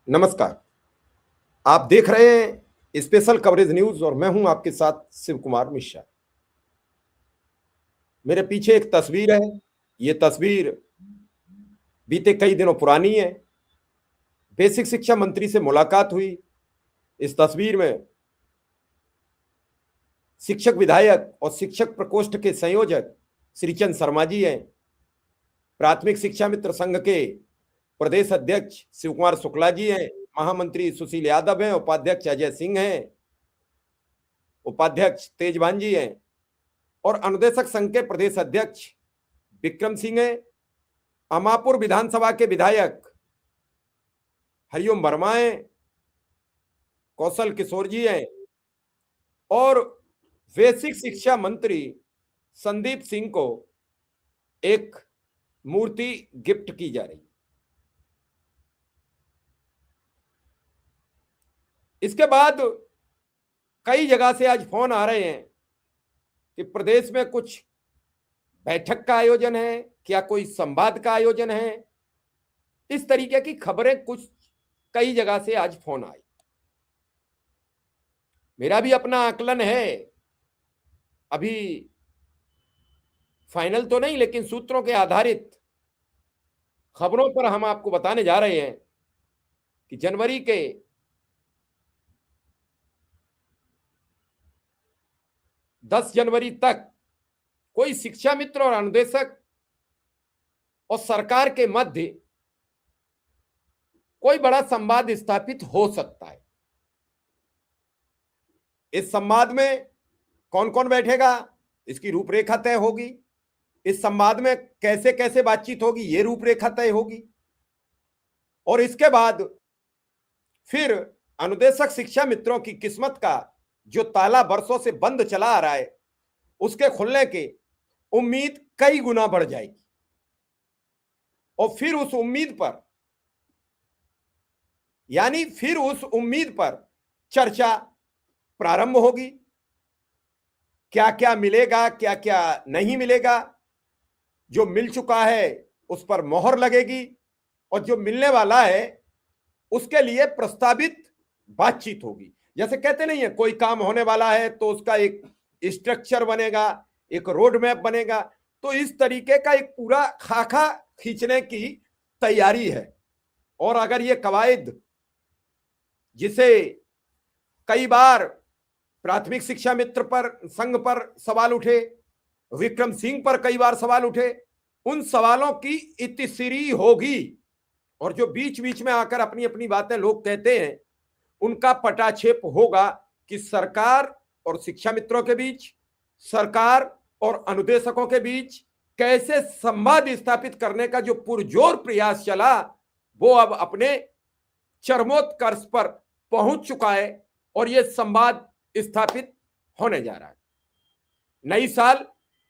नमस्कार। आप देख रहे हैं स्पेशल कवरेज न्यूज और मैं हूं आपके साथ शिव कुमार मिश्रा। मेरे पीछे एक तस्वीर है। ये तस्वीर बीते कई दिनों पुरानी है। बेसिक शिक्षा मंत्री से मुलाकात हुई। इस तस्वीर में शिक्षक विधायक और शिक्षक प्रकोष्ठ के संयोजक श्रीचंद शर्मा जी हैं। प्राथमिक शिक्षा मित्र संघ के प्रदेश अध्यक्ष शिव कुमार शुक्ला जी हैं। महामंत्री सुशील यादव हैं। उपाध्यक्ष अजय सिंह हैं। उपाध्यक्ष तेजवान जी हैं और अनुदेशक संघ के प्रदेश अध्यक्ष विक्रम सिंह हैं। अमापुर विधानसभा के विधायक हरिओम वर्मा हैं। कौशल किशोर जी हैं और बेसिक शिक्षा मंत्री संदीप सिंह को एक मूर्ति गिफ्ट की जा रही है। इसके बाद कई जगह से आज फोन आ रहे हैं कि प्रदेश में कुछ बैठक का आयोजन है, क्या कोई संवाद का आयोजन है। इस तरीके की खबरें कुछ कई जगह से आज फोन आई। मेरा भी अपना आकलन है, अभी फाइनल तो नहीं, लेकिन सूत्रों के आधारित खबरों पर हम आपको बताने जा रहे हैं कि जनवरी के 10 जनवरी तक कोई शिक्षा मित्र और अनुदेशक और सरकार के मध्य कोई बड़ा संवाद स्थापित हो सकता है। इस संवाद में कौन कौन बैठेगा, इसकी रूपरेखा तय होगी। इस संवाद में कैसे कैसे बातचीत होगी, ये रूपरेखा तय होगी। और इसके बाद फिर अनुदेशक शिक्षा मित्रों की किस्मत का जो ताला बरसों से बंद चला आ रहा है, उसके खुलने की उम्मीद कई गुना बढ़ जाएगी। और फिर उस उम्मीद पर चर्चा प्रारंभ होगी। क्या क्या मिलेगा, क्या क्या नहीं मिलेगा। जो मिल चुका है उस पर मोहर लगेगी और जो मिलने वाला है उसके लिए प्रस्तावित बातचीत होगी। जैसे कहते नहीं है, कोई काम होने वाला है तो उसका एक स्ट्रक्चर बनेगा, एक रोड मैप बनेगा। तो इस तरीके का एक पूरा खाका खींचने की तैयारी है। और अगर ये कवायद, जिसे कई बार प्राथमिक शिक्षा मित्र पर संघ पर सवाल उठे, विक्रम सिंह पर कई बार सवाल उठे, उन सवालों की इतिश्री होगी। और जो बीच बीच में आकर अपनी अपनी बातें लोग कहते हैं, उनका पटाक्षेप होगा कि सरकार और शिक्षा मित्रों के बीच, सरकार और अनुदेशकों के बीच कैसे संवाद स्थापित करने का जो पुरजोर प्रयास चला, वो अब अपने चरमोत्कर्ष पर पहुंच चुका है और यह संवाद स्थापित होने जा रहा है। नई साल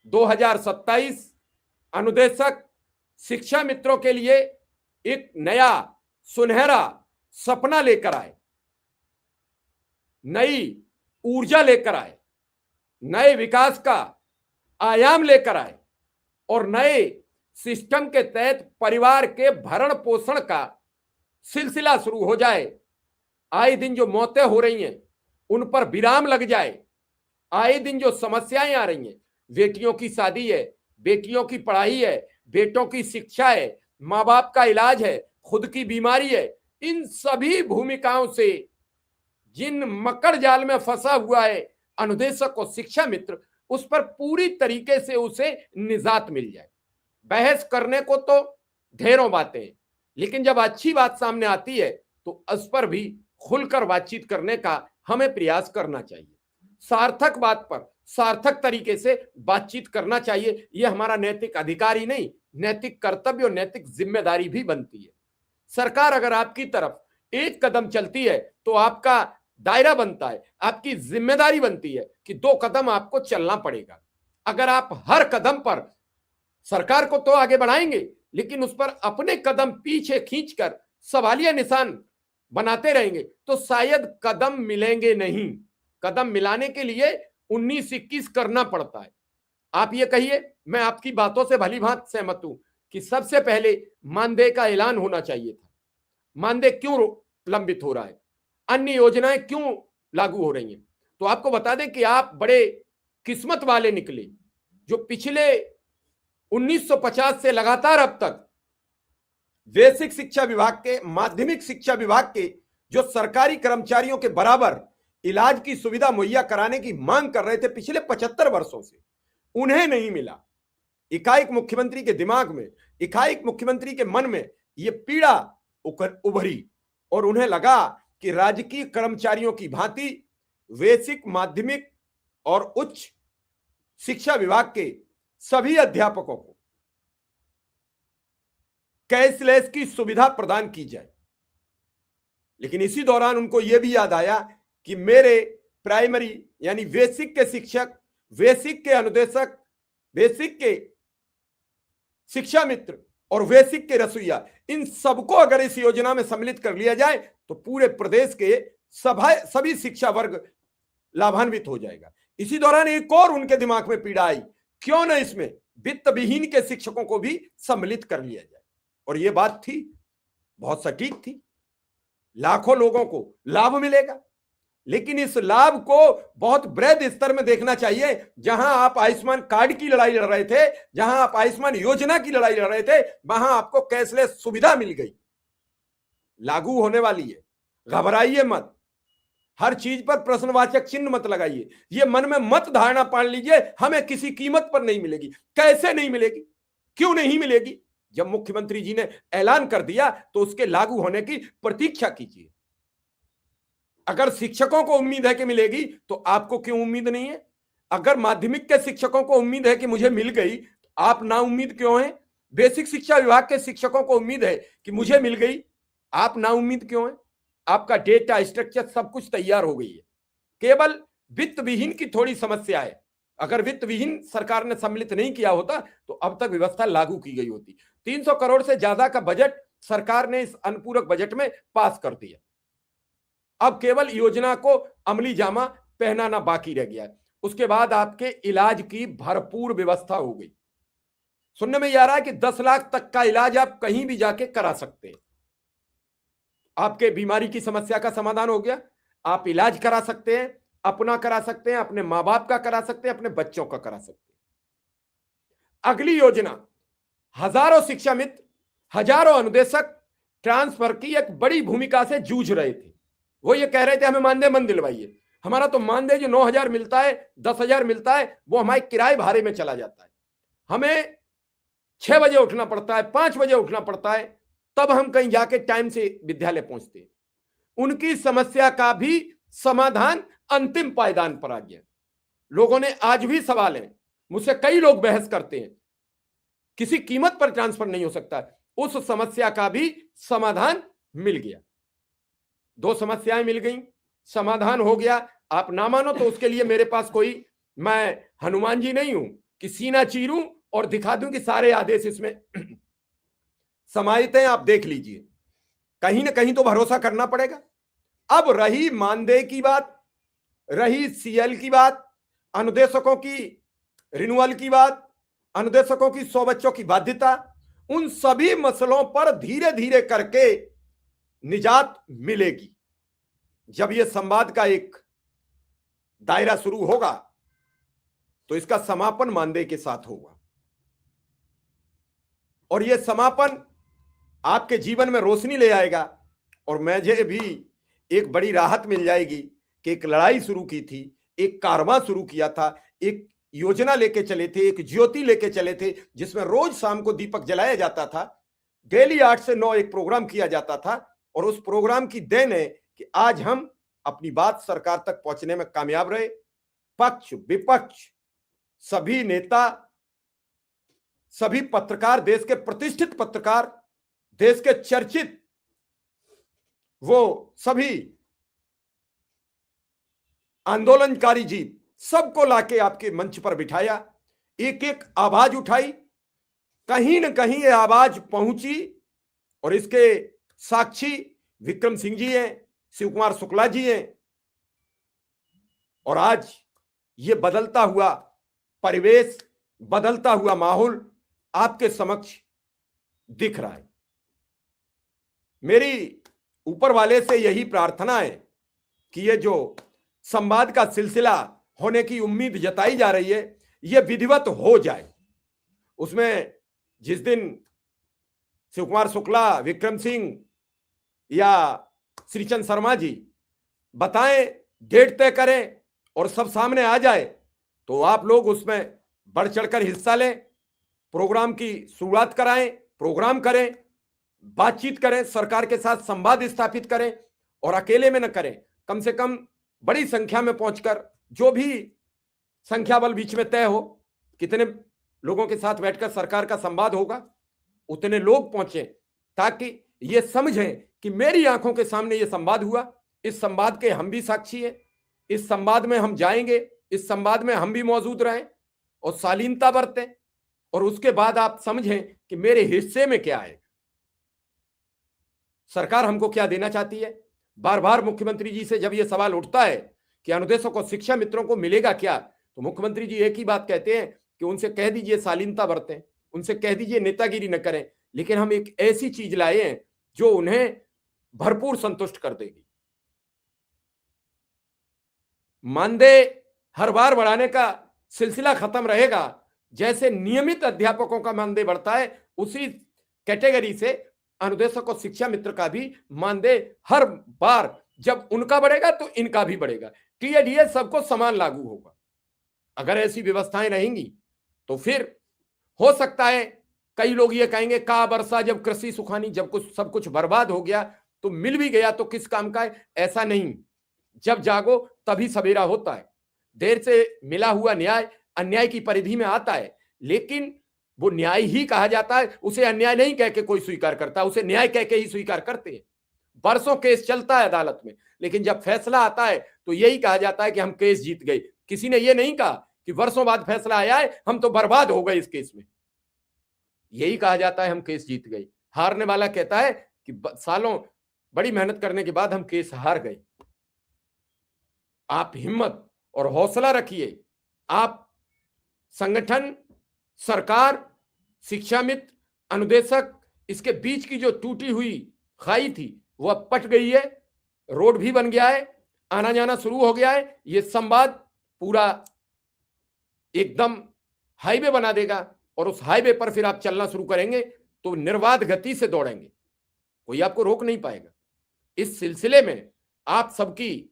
2027 अनुदेशक शिक्षा मित्रों के लिए एक नया सुनहरा सपना लेकर आए, नई ऊर्जा लेकर आए, नए विकास का आयाम लेकर आए और नए सिस्टम के तहत परिवार के भरण पोषण का सिलसिला शुरू हो जाए। आए दिन जो मौतें हो रही हैं उन पर विराम लग जाए। आए दिन जो समस्याएं आ रही हैं, बेटियों की शादी है, बेटियों की पढ़ाई है, बेटों की शिक्षा है, माँ बाप का इलाज है, खुद की बीमारी है, इन सभी भूमिकाओं से जिन मकड़ जाल में फंसा हुआ है अनुदेशक और शिक्षा मित्र, उस पर पूरी तरीके से उसे निजात मिल जाए। बहस करने को तो ढेरों बातें हैं, लेकिन जब अच्छी बात सामने आती है तो उस पर भी खुलकर बातचीत करने का हमें प्रयास करना चाहिए। सार्थक बात पर सार्थक तरीके से बातचीत करना चाहिए। यह हमारा नैतिक अधिकार ही नहीं, नैतिक कर्तव्य और नैतिक जिम्मेदारी भी बनती है। सरकार अगर आपकी तरफ एक कदम चलती है तो आपका दायरा बनता है, आपकी जिम्मेदारी बनती है कि 2 कदम आपको चलना पड़ेगा। अगर आप हर कदम पर सरकार को तो आगे बढ़ाएंगे, लेकिन उस पर अपने कदम पीछे खींचकर सवालिया निशान बनाते रहेंगे तो शायद कदम मिलेंगे नहीं। कदम मिलाने के लिए 19-21 करना पड़ता है। आप ये कहिए, मैं आपकी बातों से भली भांति सहमत हूं कि सबसे पहले मानदेय का ऐलान होना चाहिए था। मानदेय क्यों लंबित हो रहा है, अन्य योजनाएं क्यों लागू हो रही हैं। तो आपको बता दें कि आप बड़े किस्मत वाले निकले जो पिछले 1950 से लगातार अब तक बेसिक शिक्षा विभाग के, माध्यमिक शिक्षा विभाग के जो सरकारी कर्मचारियों के बराबर इलाज की सुविधा मुहैया कराने की मांग कर रहे थे पिछले 75 वर्षों से, उन्हें नहीं मिला। एकाएक मुख्यमंत्री के दिमाग में, एकाएक मुख्यमंत्री के मन में यह पीड़ा उभरी और उन्हें लगा कि राजकीय कर्मचारियों की भांति बेसिक, माध्यमिक और उच्च शिक्षा विभाग के सभी अध्यापकों को कैशलेस की सुविधा प्रदान की जाए। लेकिन इसी दौरान उनको यह भी याद आया कि मेरे प्राइमरी यानी बेसिक के शिक्षक, बेसिक के अनुदेशक, बेसिक के शिक्षा मित्र और बेसिक के रसोइया, इन सबको अगर इस योजना में सम्मिलित कर लिया जाए तो पूरे प्रदेश के सभी शिक्षा वर्ग लाभान्वित हो जाएगा। इसी दौरान एक और उनके दिमाग में पीड़ा आई, क्यों न इसमें वित्त विहीन के शिक्षकों को भी सम्मिलित कर लिया जाए। और यह बात थी, बहुत सटीक थी, लाखों लोगों को लाभ मिलेगा। लेकिन इस लाभ को बहुत बृहद स्तर में देखना चाहिए। जहां आप आयुष्मान कार्ड की लड़ाई लड़ रहे थे, जहां आप आयुष्मान योजना की लड़ाई लड़ रहे थे, वहां आपको कैशलेस सुविधा मिल गई, लागू होने वाली है। घबराइए मत, हर चीज पर प्रश्नवाचक चिन्ह मत लगाइए, ये मन में मत धारणा पाल लीजिए हमें किसी कीमत पर नहीं मिलेगी। कैसे नहीं मिलेगी, क्यों नहीं मिलेगी? जब मुख्यमंत्री जी ने ऐलान कर दिया तो उसके लागू होने की प्रतीक्षा कीजिए। अगर शिक्षकों को उम्मीद है कि मिलेगी तो आपको क्यों उम्मीद नहीं है? अगर माध्यमिक के शिक्षकों को उम्मीद है कि मुझे मिल गई तो आप ना उम्मीद क्यों हैं? बेसिक शिक्षा विभाग के शिक्षकों को उम्मीद है कि मुझे मिल गई, आप ना उम्मीद क्यों हैं? आपका डेटा स्ट्रक्चर सब कुछ तैयार हो गई है, केवल वित्त विहीन की थोड़ी समस्या है। अगर वित्त विहीन सरकार ने सम्मिलित नहीं किया होता तो अब तक व्यवस्था लागू की गई होती। 300 करोड़ से ज्यादा का बजट सरकार ने इस अनुपूरक बजट में पास कर दिया। अब केवल योजना को अमली जामा पहनाना बाकी रह गया है। उसके बाद आपके इलाज की भरपूर व्यवस्था हो गई। सुनने में यह आ रहा है कि 10 लाख तक का इलाज आप कहीं भी जाके करा सकते हैं। आपके बीमारी की समस्या का समाधान हो गया, आप इलाज करा सकते हैं, अपना करा सकते हैं, अपने मां बाप का करा सकते हैं, अपने बच्चों का करा सकते हैं। अगली योजना, हजारों शिक्षा मित्र, हजारों अनुदेशक ट्रांसफर की एक बड़ी भूमिका से जूझ रहे थे। वो ये कह रहे थे हमें मानदेय मन दिलवाइए, हमारा तो मानदेय जो 9,000 मिलता है, 10,000 मिलता है, वो हमारे किराए भाड़े में चला जाता है। हमें 6 बजे उठना पड़ता है, 5 बजे उठना पड़ता है, तब हम कहीं जाके टाइम से विद्यालय पहुंचते हैं। उनकी समस्या का भी समाधान अंतिम पायदान पर आ गया। लोगों ने आज भी सवाल है, मुझसे कई लोग बहस करते हैं किसी कीमत पर ट्रांसफर नहीं हो सकता, उस समस्या का भी समाधान मिल गया। 2 समस्याएं मिल गई, समाधान हो गया। आप ना मानो तो उसके लिए मेरे पास कोई, मैं हनुमान जी नहीं हूं कि सीना चीरूं और दिखा दूं कि सारे आदेश इसमें समाहित हैं, आप देख लीजिए। कहीं ना कहीं तो भरोसा करना पड़ेगा। अब रही मानदेय की बात, रही सीएल की बात, अनुदेशकों की रिन्यूअल की बात, अनुदेशकों की 100 बच्चों की बाध्यता, उन सभी मसलों पर धीरे धीरे करके निजात मिलेगी। जब यह संवाद का एक दायरा शुरू होगा तो इसका समापन मानदेय के साथ होगा, और यह समापन आपके जीवन में रोशनी ले आएगा। और मुझे भी एक बड़ी राहत मिल जाएगी कि एक लड़ाई शुरू की थी, एक कारवां शुरू किया था, एक योजना लेके चले थे, एक ज्योति लेके चले थे, जिसमें रोज शाम को दीपक जलाया जाता था, डेली 8 से 9 एक प्रोग्राम किया जाता था। और उस प्रोग्राम की देन है कि आज हम अपनी बात सरकार तक पहुंचने में कामयाब रहे। पक्ष विपक्ष, सभी नेता, सभी पत्रकार, देश के प्रतिष्ठित पत्रकार, देश के चर्चित, वो सभी आंदोलनकारी जीव, सबको लाके आपके मंच पर बिठाया, एक एक आवाज उठाई, कहीं ना कहीं ये आवाज पहुंची। और इसके साक्षी विक्रम सिंह जी हैं, शिव कुमार शुक्ला जी हैं। और आज ये बदलता हुआ परिवेश, बदलता हुआ माहौल आपके समक्ष दिख रहा है। मेरी ऊपर वाले से यही प्रार्थना है कि ये जो संवाद का सिलसिला होने की उम्मीद जताई जा रही है, ये विधिवत हो जाए। उसमें जिस दिन शिव कुमार शुक्ला, विक्रम सिंह या श्रीचंद शर्मा जी बताएं, डेट तय करें और सब सामने आ जाए, तो आप लोग उसमें बढ़ चढ़कर हिस्सा लें, प्रोग्राम की शुरुआत कराएं, प्रोग्राम करें, बातचीत करें, सरकार के साथ संवाद स्थापित करें और अकेले में न करें। कम से कम बड़ी संख्या में पहुंचकर, जो भी संख्या बल बीच में तय हो, कितने लोगों के साथ बैठकर सरकार का संवाद होगा, उतने लोग पहुंचे, ताकि ये समझें कि मेरी आंखों के सामने ये संवाद हुआ, इस संवाद के हम भी साक्षी हैं, इस संवाद में हम जाएंगे, इस संवाद में हम भी मौजूद रहें और शालीनता बरतें, और उसके बाद आप समझें कि मेरे हिस्से में क्या है, सरकार हमको क्या देना चाहती है। बार बार मुख्यमंत्री जी से जब यह सवाल उठता है कि अनुदेशकों को, शिक्षा मित्रों को मिलेगा क्या, तो मुख्यमंत्री जी एक ही बात कहते हैं कि उनसे कह दीजिए शालीनता बरतें, उनसे कह दीजिए नेतागिरी न करें, लेकिन हम एक ऐसी चीज लाए हैं जो उन्हें भरपूर संतुष्ट कर देगी। मानदेय हर बार बढ़ाने का सिलसिला खत्म रहेगा। जैसे नियमित अध्यापकों का मानदेय बढ़ता है, उसी कैटेगरी से अनुदेशक और शिक्षा मित्र का भी मानदेय हर बार जब उनका बढ़ेगा तो इनका भी बढ़ेगा। टीएडीए सबको समान लागू होगा। अगर ऐसी व्यवस्थाएं रहेंगी तो फिर हो सकता है कई लोग ये कहेंगे, का बरसा जब कृषि सुखानी, जब कुछ सब कुछ बर्बाद हो गया तो मिल भी गया तो किस काम का है। ऐसा नहीं, जब जागो तभी सवेरा होता है। देर से मिला हुआ न्याय अन्याय की परिधि में आता है, लेकिन वो न्याय ही कहा जाता है, उसे अन्याय नहीं कह के कोई स्वीकार करता, उसे न्याय कह के ही स्वीकार करते हैं। बरसों केस चलता है अदालत में, लेकिन जब फैसला आता है तो यही कहा जाता है कि हम केस जीत गए। किसी ने यह नहीं कहा कि वर्षों बाद फैसला आया है, हम तो बर्बाद हो गए इस केस में। यही कहा जाता है हम केस जीत गए। हारने वाला कहता है कि सालों बड़ी मेहनत करने के बाद हम केस हार गए। आप हिम्मत और हौसला रखिए। आप संगठन, सरकार, शिक्षा मित्र, अनुदेशक, इसके बीच की जो टूटी हुई खाई थी वो अब पट गई है। रोड भी बन गया है, आना जाना शुरू हो गया है। ये संवाद पूरा एकदम हाईवे बना देगा और उस हाईवे पर फिर आप चलना शुरू करेंगे तो निर्बाध गति से दौड़ेंगे, कोई आपको रोक नहीं पाएगा। इस सिलसिले में आप सबकी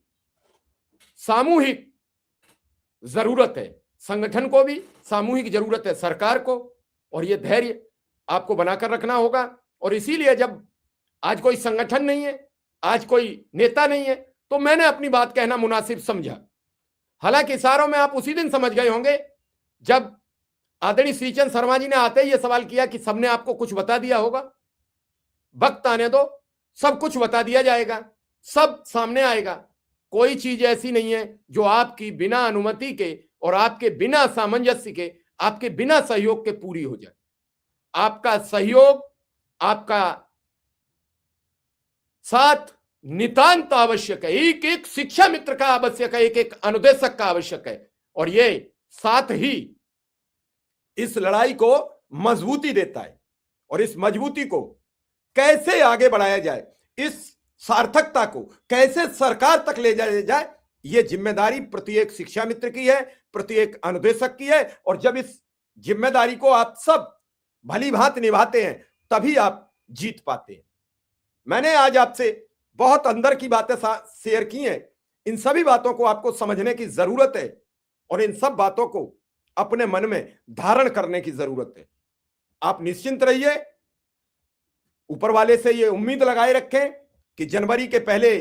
सामूहिक जरूरत है, संगठन को भी सामूहिक जरूरत है, सरकार को, और यह धैर्य आपको बनाकर रखना होगा। और इसीलिए जब आज कोई संगठन नहीं है, आज कोई नेता नहीं है, तो मैंने अपनी बात कहना मुनासिब समझा। हालांकि इशारों में आप उसी दिन समझ गए होंगे जब आदरणीय श्रीचंद शर्मा जी ने आते ही यह सवाल किया कि सबने आपको कुछ बता दिया होगा। वक्त आने दो, सब कुछ बता दिया जाएगा, सब सामने आएगा। कोई चीज ऐसी नहीं है जो आपकी बिना अनुमति के और आपके बिना सामंजस्य के, आपके बिना सहयोग के पूरी हो जाए। आपका सहयोग, आपका साथ नितांत आवश्यक है। एक एक शिक्षा मित्र का आवश्यक है, एक एक अनुदेशक का आवश्यक है, और ये साथ ही इस लड़ाई को मजबूती देता है। और इस मजबूती को कैसे आगे बढ़ाया जाए, इस सार्थकता को कैसे सरकार तक ले जाया जाए, ये जिम्मेदारी प्रत्येक शिक्षा मित्र की है, प्रत्येक अनुदेशक की है। और जब इस जिम्मेदारी को आप सब भली भांति निभाते हैं तभी आप जीत पाते हैं। मैंने आज आपसे बहुत अंदर की बातें शेयर की हैं। इन सभी बातों को आपको समझने की जरूरत है और इन सब बातों को अपने मन में धारण करने की जरूरत है। आप निश्चिंत रहिए, ऊपर वाले से ये उम्मीद लगाए रखें कि जनवरी के पहले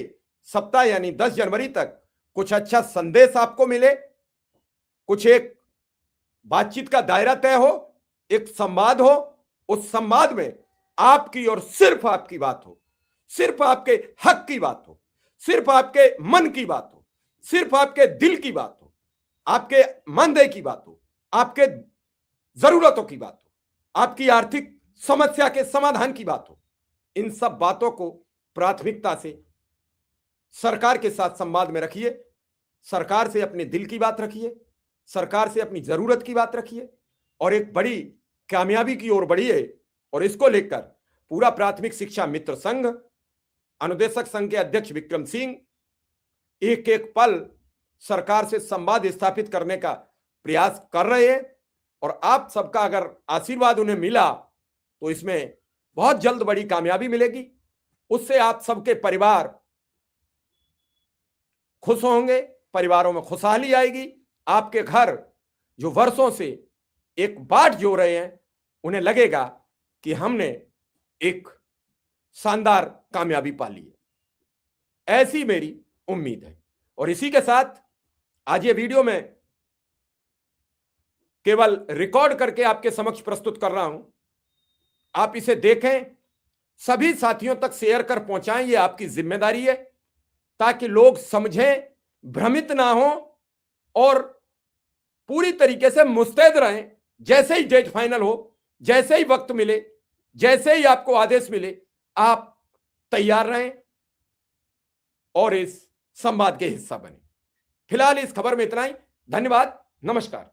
सप्ताह यानी 10 जनवरी तक कुछ अच्छा संदेश आपको मिले, कुछ एक बातचीत का दायरा तय हो, एक संवाद हो। उस संवाद में आपकी और सिर्फ आपकी बात हो, सिर्फ आपके हक की बात हो, सिर्फ आपके मन की बात हो, सिर्फ आपके दिल की बात हो, आपके मानदेय की बात हो, आपके जरूरतों की बात हो, आपकी आर्थिक समस्या के समाधान की बात हो। इन सब बातों को प्राथमिकता से सरकार के साथ संवाद में रखिए, सरकार से अपने दिल की बात रखिए, सरकार से अपनी जरूरत की बात रखिए और एक बड़ी कामयाबी की ओर बढ़िए। और इसको लेकर पूरा प्राथमिक शिक्षा मित्र संघ, अनुदेशक संघ के अध्यक्ष विक्रम सिंह एक एक पल सरकार से संवाद स्थापित करने का प्रयास कर रहे हैं और आप सबका अगर आशीर्वाद उन्हें मिला तो इसमें बहुत जल्द बड़ी कामयाबी मिलेगी। उससे आप सबके परिवार खुश होंगे, परिवारों में खुशहाली आएगी। आपके घर जो वर्षों से एक बाट जो रहे हैं उन्हें लगेगा कि हमने एक शानदार कामयाबी पा ली है, ऐसी मेरी उम्मीद है। और इसी के साथ आज ये वीडियो मैं केवल रिकॉर्ड करके आपके समक्ष प्रस्तुत कर रहा हूं। आप इसे देखें, सभी साथियों तक शेयर कर पहुंचाएं, ये आपकी जिम्मेदारी है ताकि लोग समझें, भ्रमित ना हो और पूरी तरीके से मुस्तैद रहें। जैसे ही डेट फाइनल हो, जैसे ही वक्त मिले, जैसे ही आपको आदेश मिले, आप तैयार रहें और इस संवाद के हिस्सा बने। फिलहाल इस खबर में इतना ही। धन्यवाद, नमस्कार।